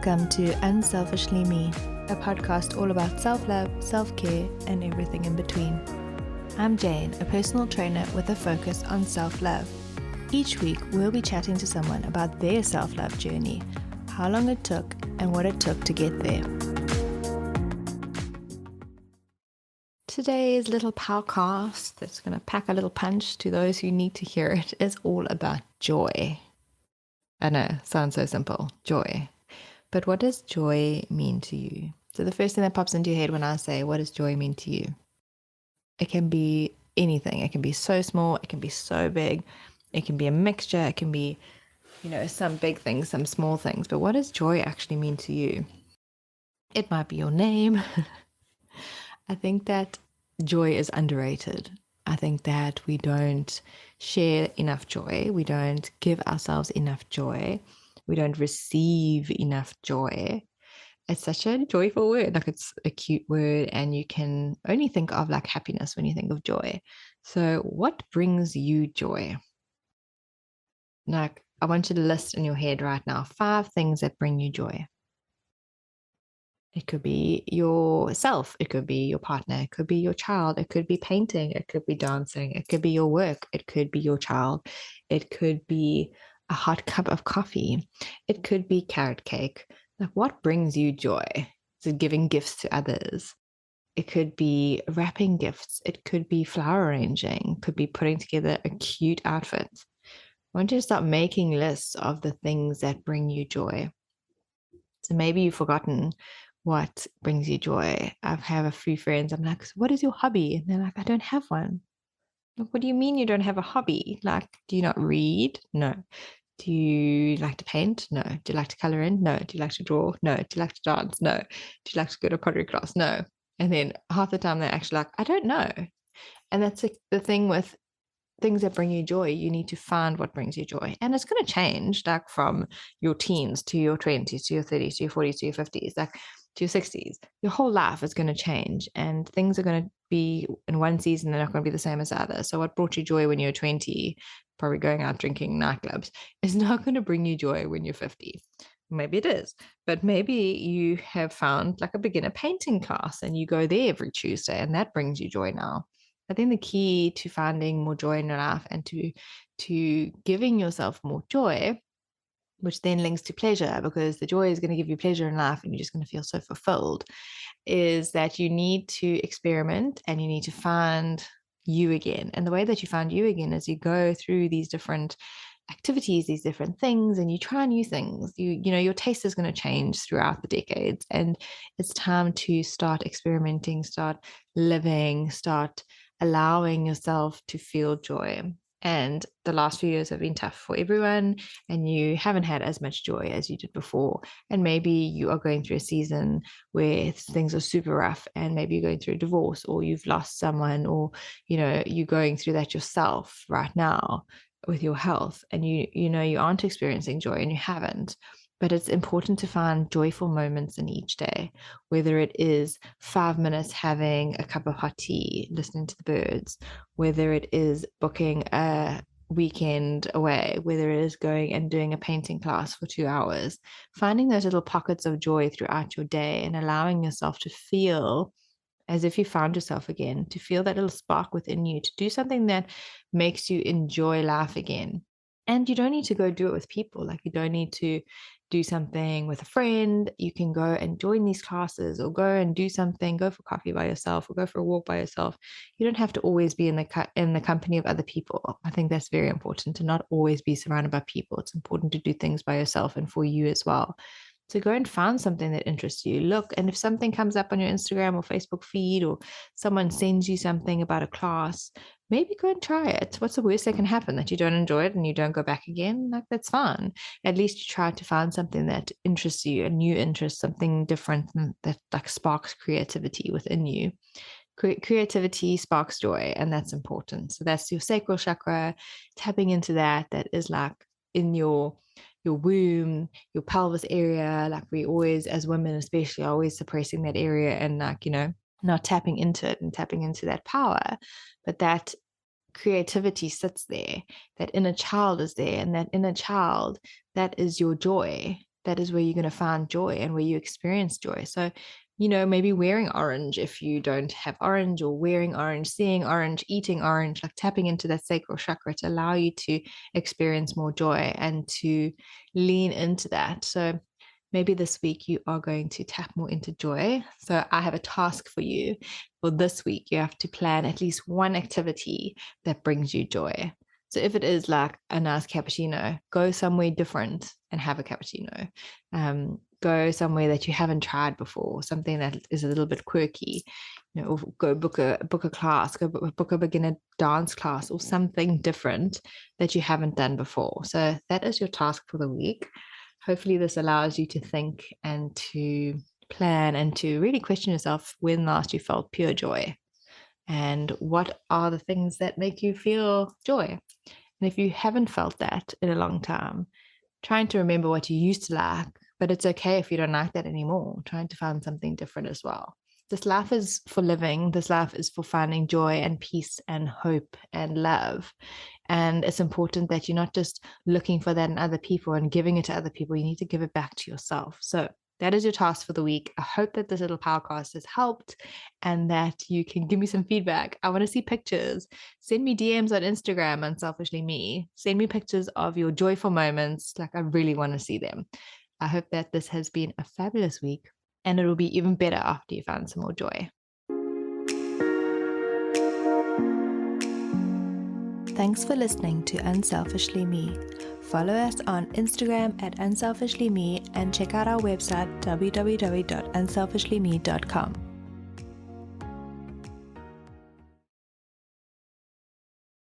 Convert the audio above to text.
Welcome to Unselfishly Me, a podcast all about self-love, self-care, and everything in between. I'm Jane, a personal trainer with a focus on self-love. Each week, we'll be chatting to someone about their self-love journey, how long it took, and what it took to get there. Today's little POWcast that's going to pack a little punch to those who need to hear it is all about joy. I know, sounds so simple, joy. But what does joy mean to you? So the first thing that pops into your head when I say, what does joy mean to you? It can be anything. It can be so small. It can be so big. It can be a mixture. It can be, some big things, some small things. But what does joy actually mean to you? It might be your name. I think that joy is underrated. I think that we don't share enough joy. We don't give ourselves enough joy. We don't receive enough joy. It's such a joyful word. Like, it's a cute word, and you can only think of like happiness when you think of joy. So what brings you joy? Like, I want you to list in your head right now 5 things that bring you joy. It could be yourself. It could be your partner. It could be your child. It could be painting. It could be dancing. It could be your work. It could be your child. It could be a hot cup of coffee. It could be carrot cake. Like, what brings you joy? Is it giving gifts to others? It could be wrapping gifts. It could be flower arranging. It could be putting together a cute outfit. I want you to start making lists of the things that bring you joy. So maybe you've forgotten what brings you joy. I have a few friends. I'm like, so what is your hobby? And they're like, I don't have one. Like, what do you mean you don't have a hobby? Like, do you not read? No. Do you like to paint? No. Do you like to color in? No. Do you like to draw? No. Do you like to dance? No. Do you like to go to pottery class? No. And then half the time they're actually like, I don't know. And that's the thing with things that bring you joy. You need to find what brings you joy. And it's going to change, like from your teens to your 20s to your 30s to your 40s to your 50s, like to your 60s. Your whole life is going to change, and things are going to be in one season, they're not going to be the same as the other. So what brought you joy when you were 20, probably going out drinking nightclubs, is not going to bring you joy when you're 50. Maybe it is, but maybe you have found like a beginner painting class and you go there every Tuesday, and that brings you joy now. I think the key to finding more joy in your life and to giving yourself more joy, which then links to pleasure, because the joy is going to give you pleasure in life and you're just going to feel so fulfilled, is that you need to experiment and you need to find you again. And the way that you find you again is you go through these different activities, these different things, and you try new things. Your taste is going to change throughout the decades, and it's time to start experimenting, start living, start allowing yourself to feel joy. And the last few years have been tough for everyone, and you haven't had as much joy as you did before. And maybe you are going through a season where things are super rough, and maybe you're going through a divorce, or you've lost someone, or you're going through that yourself right now with your health, and you aren't experiencing joy, and you haven't. But it's important to find joyful moments in each day, whether it is 5 minutes having a cup of hot tea, listening to the birds, whether it is booking a weekend away, whether it is going and doing a painting class for 2 hours, finding those little pockets of joy throughout your day and allowing yourself to feel as if you found yourself again, to feel that little spark within you, to do something that makes you enjoy life again. And you don't need to go do it with people. Like, you don't need to do something with a friend. You can go and join these classes, or go and do something, go for coffee by yourself, or go for a walk by yourself. You don't have to always be in the company of other people. I think that's very important, to not always be surrounded by people. It's important to do things by yourself and for you as well. So go and find something that interests you. Look, and if something comes up on your Instagram or Facebook feed, or someone sends you something about a class, maybe go and try it. What's the worst that can happen? That you don't enjoy it and you don't go back again? Like, that's fine. At least you try to find something that interests you, a new interest, something different that like sparks creativity within you. Creativity sparks joy, and that's important. So that's your sacral chakra, tapping into that is like in your womb, your pelvis area. Like, we always, as women especially, are always suppressing that area and not tapping into it and tapping into that power. But that creativity sits there, that inner child is there, and that inner child, that is your joy. that is where you're going to find joy and where you experience joy. So, maybe wearing orange if you don't have orange, or wearing orange, seeing orange, eating orange, like tapping into that sacral chakra to allow you to experience more joy and to lean into that. So maybe this week you are going to tap more into joy. So I have a task for you for this week. You have to plan at least one activity that brings you joy. So if it is like a nice cappuccino, go somewhere different and have a cappuccino. Go somewhere that you haven't tried before, something that is a little bit quirky. Or go book a class, go book a beginner dance class, or something different that you haven't done before. So that is your task for the week. Hopefully this allows you to think and to plan and to really question yourself when last you felt pure joy, and what are the things that make you feel joy. And if you haven't felt that in a long time, trying to remember what you used to like, but it's okay if you don't like that anymore, trying to find something different as well. This life is for living. This life is for finding joy and peace and hope and love. And it's important that you're not just looking for that in other people and giving it to other people. You need to give it back to yourself. So that is your task for the week. I hope that this little POWcast has helped and that you can give me some feedback. I want to see pictures. Send me DMs on Instagram on Selfishly Me. Send me pictures of your joyful moments. Like, I really want to see them. I hope that this has been a fabulous week, and it'll be even better after you find some more joy. Thanks for listening to Unselfishly Me. Follow us on Instagram at unselfishlyme and check out our website www.unselfishlyme.com.